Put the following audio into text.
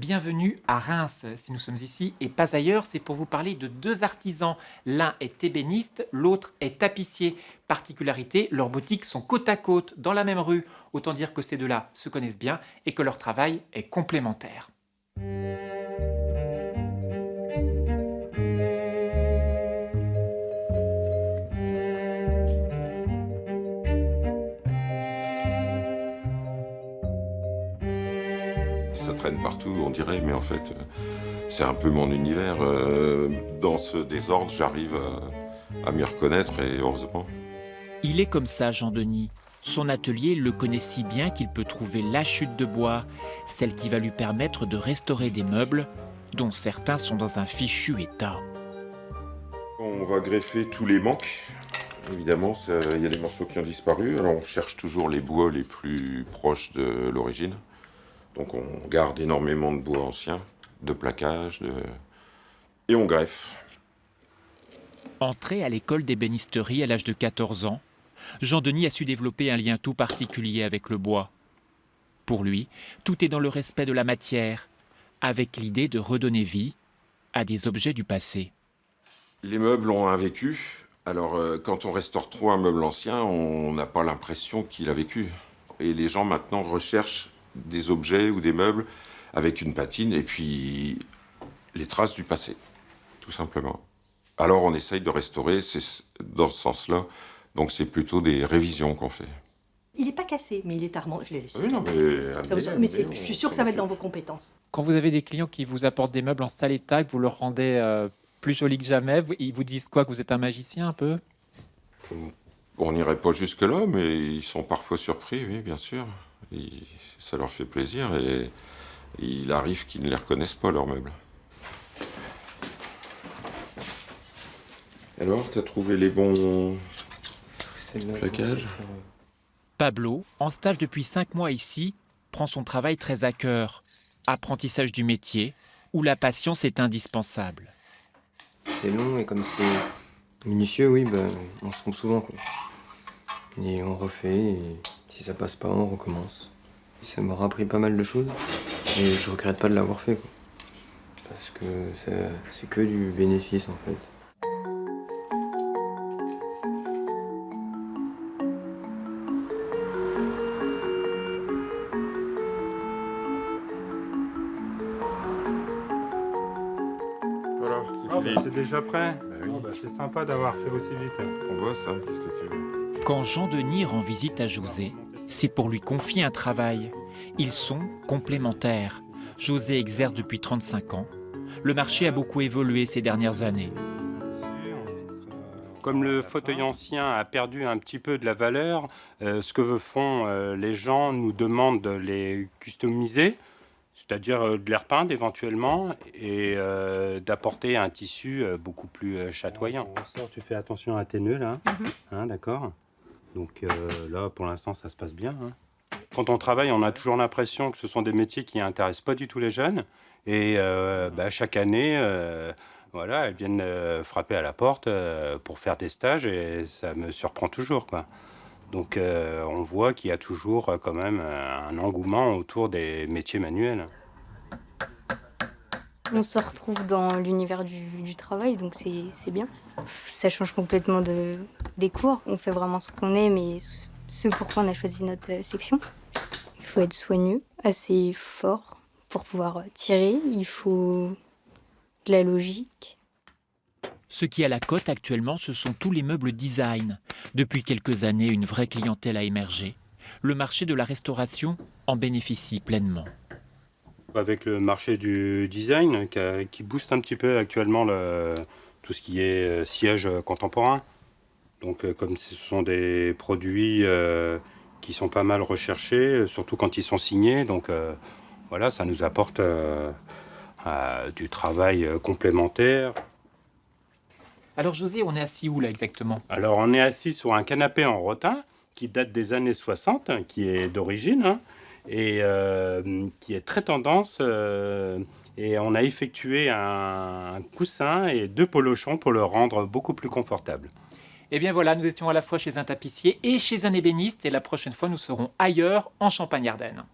bienvenue à Reims. Si nous sommes ici et pas ailleurs, c'est pour vous parler de deux artisans. L'un est ébéniste, l'autre est tapissier. Particularité, leurs boutiques sont côte à côte, dans la même rue. Autant dire que ces deux-là se connaissent bien et que leur travail est complémentaire. Ça traîne partout, on dirait, mais en fait, c'est un peu mon univers. Dans ce désordre, j'arrive à m'y reconnaître et heureusement. Il est comme ça, Jean-Denis. Son atelier le connaît si bien qu'il peut trouver la chute de bois, celle qui va lui permettre de restaurer des meubles, dont certains sont dans un fichu état. On va greffer tous les manques. Évidemment, il y a des morceaux qui ont disparu. Alors on cherche toujours les bois les plus proches de l'origine. Donc on garde énormément de bois ancien, de plaquage, et on greffe. Entré à l'école d'ébénisterie à l'âge de 14 ans, Jean-Denis a su développer un lien tout particulier avec le bois. Pour lui, tout est dans le respect de la matière, avec l'idée de redonner vie à des objets du passé. Les meubles ont un vécu. Alors quand on restaure trop un meuble ancien, on n'a pas l'impression qu'il a vécu. Et les gens maintenant recherchent des objets ou des meubles avec une patine et puis les traces du passé, tout simplement. Alors on essaye de restaurer, c'est dans ce sens-là, donc c'est plutôt des révisions qu'on fait. Il n'est pas cassé, mais il est armant, je l'ai laissé. Oui, non, mais, Je suis sûre que ça va être dans vos compétences. Quand vous avez des clients qui vous apportent des meubles en sale état, que vous leur rendez plus jolis que jamais, ils vous disent quoi? Que vous êtes un magicien un peu? On n'irait pas jusque-là, mais ils sont parfois surpris, oui, bien sûr. Ça leur fait plaisir et il arrive qu'ils ne les reconnaissent pas, leurs meubles. Alors, t'as trouvé les bons plaquages? Pablo, en stage depuis 5 mois ici, prend son travail très à cœur. Apprentissage du métier, où la patience est indispensable. C'est long et comme c'est minutieux, oui, on se trompe souvent, quoi. Et on refait, et si ça passe pas, on recommence. Ça m'aura appris pas mal de choses, et je regrette pas de l'avoir fait, quoi. Parce que c'est que du bénéfice, en fait. Voilà, C'est déjà prêt. oui. C'est sympa d'avoir fait aussi vite. On voit ça, qu'est-ce que tu veux? Quand Jean-Denis rend visite à José, c'est pour lui confier un travail. Ils sont complémentaires. José exerce depuis 35 ans. Le marché a beaucoup évolué ces dernières années. Comme le fauteuil ancien a perdu un petit peu de la valeur, ce que font les gens nous demandent de les customiser, c'est-à-dire de les repeindre éventuellement et d'apporter un tissu beaucoup plus chatoyant. Tu fais attention à tes nœuds là, hein, d'accord? Donc là, pour l'instant, ça se passe bien. Hein. Quand on travaille, on a toujours l'impression que ce sont des métiers qui n'intéressent pas du tout les jeunes. Et chaque année, voilà, elles viennent frapper à la porte pour faire des stages et ça me surprend toujours, quoi. Donc on voit qu'il y a toujours quand même un engouement autour des métiers manuels. On se retrouve dans l'univers du travail, donc c'est bien. Ça change complètement des cours. On fait vraiment ce qu'on aime et ce pourquoi on a choisi notre section. Il faut être soigneux, assez fort pour pouvoir tirer. Il faut de la logique. Ce qui est à la cote actuellement, ce sont tous les meubles design. Depuis quelques années, une vraie clientèle a émergé. Le marché de la restauration en bénéficie pleinement. Avec le marché du design qui booste un petit peu actuellement tout ce qui est siège contemporain. Donc comme ce sont des produits qui sont pas mal recherchés, surtout quand ils sont signés, donc voilà, ça nous apporte du travail complémentaire. Alors José, on est assis où là exactement? Alors on est assis sur un canapé en rotin qui date des années 60, qui est d'origine, hein, et qui est très tendance. Et on a effectué un coussin et 2 polochons pour le rendre beaucoup plus confortable. Eh bien voilà, nous étions à la fois chez un tapissier et chez un ébéniste, et la prochaine fois nous serons ailleurs, en Champagne-Ardenne.